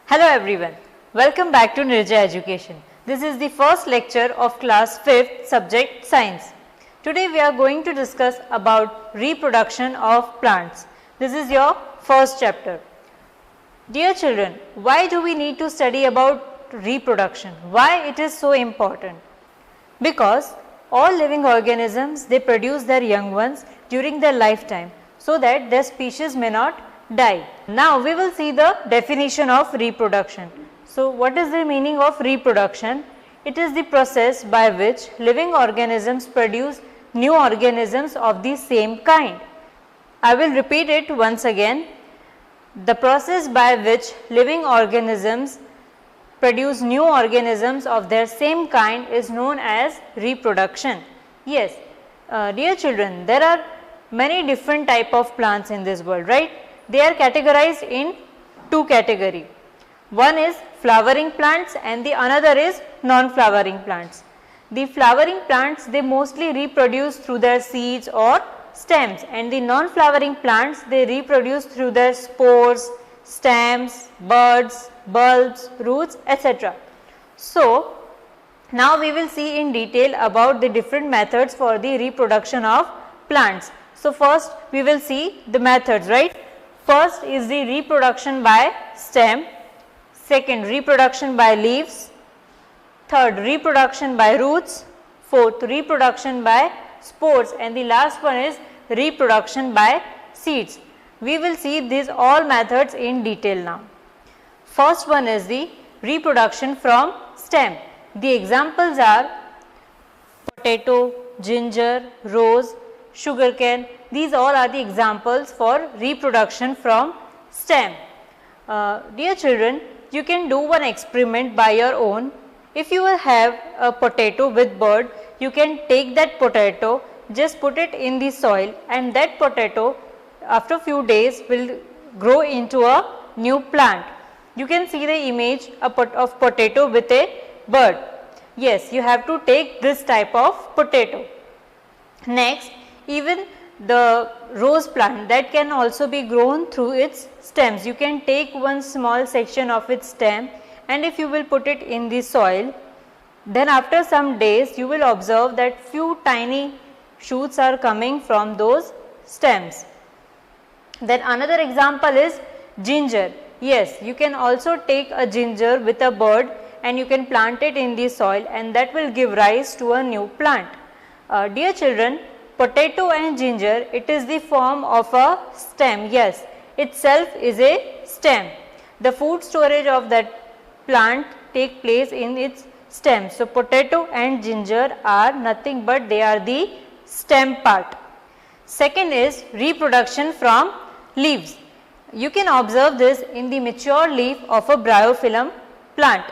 Hello everyone, welcome back to Nirja Education. This is the first lecture of class 5th subject science. Today we are going to discuss about reproduction of plants. This is your first chapter. Dear children, why do we need to study about reproduction? Why it is so important? Because all living organisms, they produce their young ones during their lifetime so that their species may not die. Now we will see the definition of reproduction. So what is the meaning of reproduction? It is the process by which living organisms produce new organisms of the same kind. I will repeat it once again. The process by which living organisms produce new organisms of their same kind is known as reproduction. Yes, dear children, there are many different type of plants in this world, right? They are categorized in two categories. One is flowering plants and the another is non-flowering plants. The flowering plants, they mostly reproduce through their seeds or stems, and the non-flowering plants, they reproduce through their spores, stems, buds, bulbs, roots, etc. So now we will see in detail about the different methods for the reproduction of plants. So first we will see the methods, right? First is the reproduction by stem, second reproduction by leaves, third reproduction by roots, fourth reproduction by spores, and the last one is reproduction by seeds. We will see these all methods in detail now. First one is the reproduction from stem. The examples are potato, ginger, rose, sugarcane. These all are the examples for reproduction from stem. Dear children, you can do one experiment by your own. If you will have a potato with bud, you can take that potato, just put it in the soil, and that potato after few days will grow into a new plant. You can see the image of potato with a bud. Yes, you have to take this type of potato. Next, even the rose plant, that can also be grown through its stems. You can take one small section of its stem, and if you will put it in the soil, then after some days you will observe that few tiny shoots are coming from those stems. Then another example is ginger. Yes, you can also take a ginger with a bud and you can plant it in the soil, and that will give rise to a new plant. Dear children, potato and ginger, it is the form of a stem. Yes, itself is a stem. The food storage of that plant take place in its stem. So potato and ginger are nothing but they are the stem part. Second is reproduction from leaves. You can observe this in the mature leaf of a bryophyllum plant.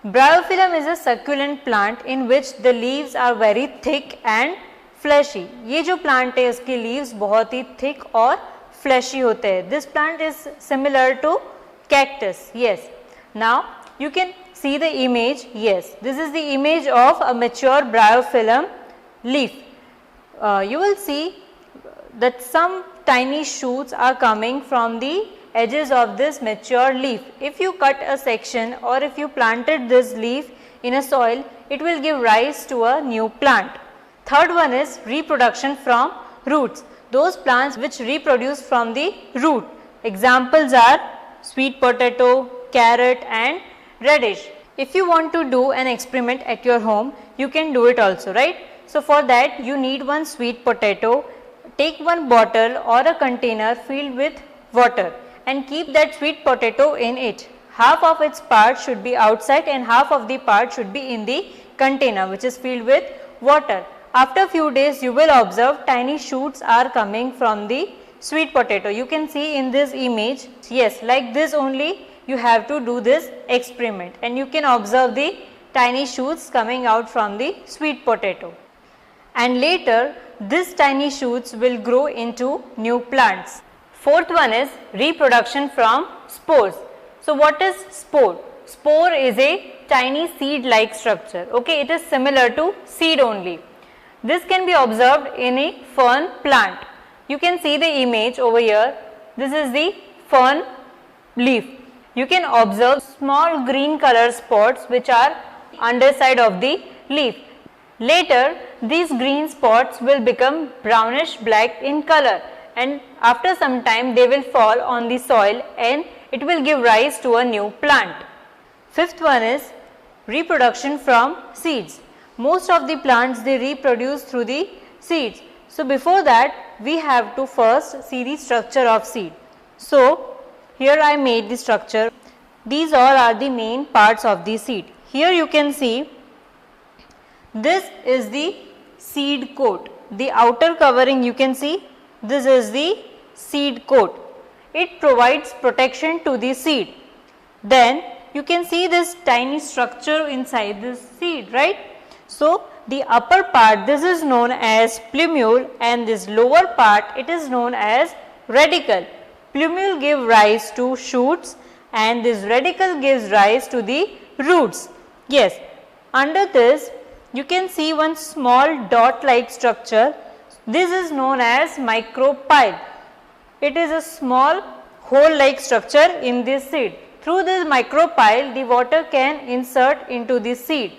Bryophyllum is a succulent plant in which the leaves are very thick and fleshy. ये जो plant है उसके leaves बहुत ही thick और fleshy होते हैं. This plant is similar to cactus. Yes. Now you can see the image. Yes, this is the image of a mature bryophyllum leaf. You will see that some tiny shoots are coming from the edges of this mature leaf. If you cut a section or if you planted this leaf in a soil, it will give rise to a new plant. Third one is reproduction from roots. Those plants which reproduce from the root. Examples are sweet potato, carrot and radish. If you want to do an experiment at your home, you can do it also, right? So for that you need one sweet potato. Take one bottle or a container filled with water and keep that sweet potato in it. Half of its part should be outside and half of the part should be in the container which is filled with water. After few days you will observe tiny shoots are coming from the sweet potato. You can see in this image. Yes, like this only you have to do this experiment, and you can observe the tiny shoots coming out from the sweet potato. And later these tiny shoots will grow into new plants. Fourth one is reproduction from spores. So what is spore? Spore is a tiny seed like structure. Okay, it is similar to seed only. This can be observed in a fern plant. You can see the image over here. This is the fern leaf. you can observe small green color spots which are underside of the leaf. Later, these green spots will become brownish black in color, and after some time they will fall on the soil and it will give rise to a new plant. Fifth one is reproduction from seeds. Most of the plants, they reproduce through the seeds. So before that, we have to first see the structure of seed. So here I made the structure. These all are the main parts of the seed. Here you can see this is the seed coat. The outer covering you can see, this is the seed coat. It provides protection to the seed. Then you can see this tiny structure inside this seed, right? So the upper part, this is known as plumule, and this lower part, it is known as radicle. Plumule give rise to shoots and this radicle gives rise to the roots. Yes, under this you can see one small dot like structure. This is known as micropyle. It is a small hole like structure in this seed. Through this micropyle, the water can insert into the seed.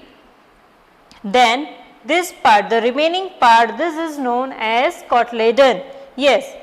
Then this part, the remaining part, this is known as cotyledon. Yes,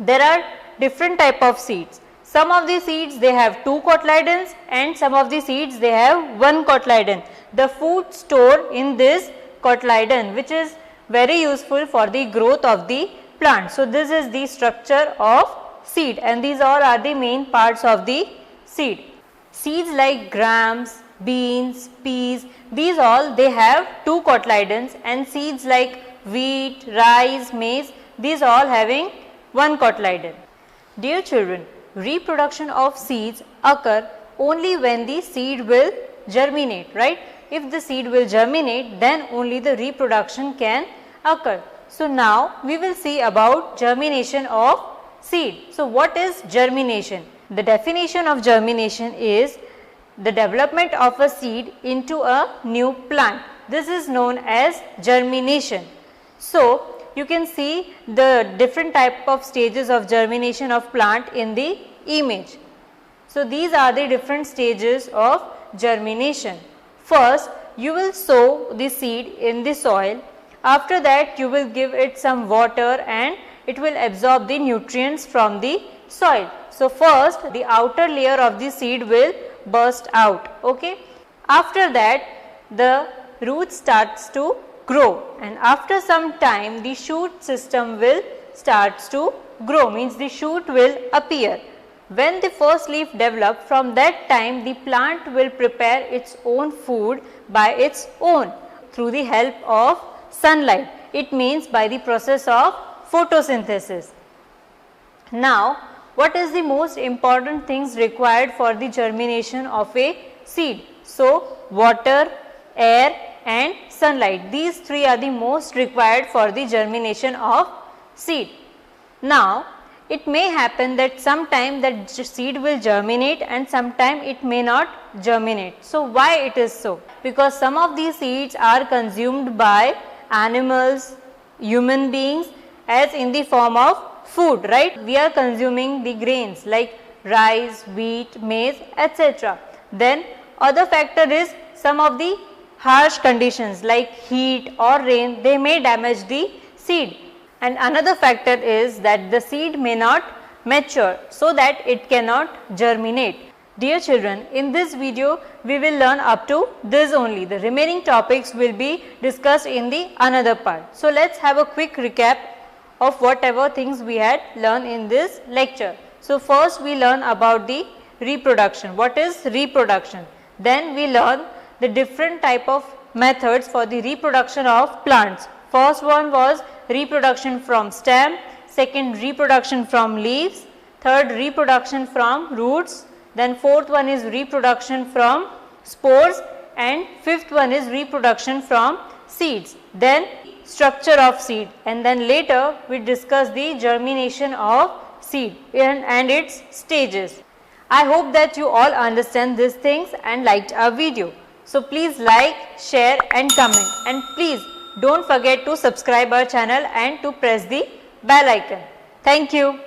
there are different type of seeds. Some of the seeds, they have 2 cotyledons and some of the seeds, they have 1 cotyledon. The food stored in this cotyledon, which is very useful for the growth of the plant. So this is the structure of seed, and these all are the main parts of the seed. Seeds like grams, beans, peas, these all, they have 2 cotyledons, and seeds like wheat, rice, maize, these all having 1 cotyledon. Dear children, reproduction of seeds occur only when the seed will germinate, right? If the seed will germinate, then only the reproduction can occur. So now we will see about germination of seed. So what is germination? The definition of germination is the development of a seed into a new plant. This is known as germination. So you can see the different type of stages of germination of plant in the image. So these are the different stages of germination. First, you will sow the seed in the soil. After that, you will give it some water and it will absorb the nutrients from the soil. So first, the outer layer of the seed will burst out. Okay. After that, the root starts to grow, and after some time the shoot system will starts to grow, means the shoot will appear. When the first leaf develops, from that time the plant will prepare its own food by its own through the help of sunlight. It means by the process of photosynthesis. Now, what is the most important things required for the germination of a seed? So, water, air and sunlight. These 3 are the most required for the germination of seed. Now, it may happen that sometime that seed will germinate and sometime it may not germinate. So why it is so? Because some of these seeds are consumed by animals, human beings, as in the form of food, right? We are consuming the grains like rice, wheat, maize, etc. Then other factor is some of the harsh conditions like heat or rain, they may damage the seed. And another factor is that the seed may not mature, so that it cannot germinate. Dear children, in this video we will learn up to this only. The remaining topics will be discussed in the another part. So let's have a quick recap of whatever things we had learned in this lecture. So first we learn about the reproduction. What is reproduction? Then we learn the different type of methods for the reproduction of plants. First one was reproduction from stem, second reproduction from leaves, third reproduction from roots, then fourth one is reproduction from spores, and fifth one is reproduction from seeds. Then structure of seed, and then later we discuss the germination of seed and its stages. I hope that you all understand these things and liked our video. So please like, share and comment, and please don't forget to subscribe our channel and to press the bell icon. Thank you.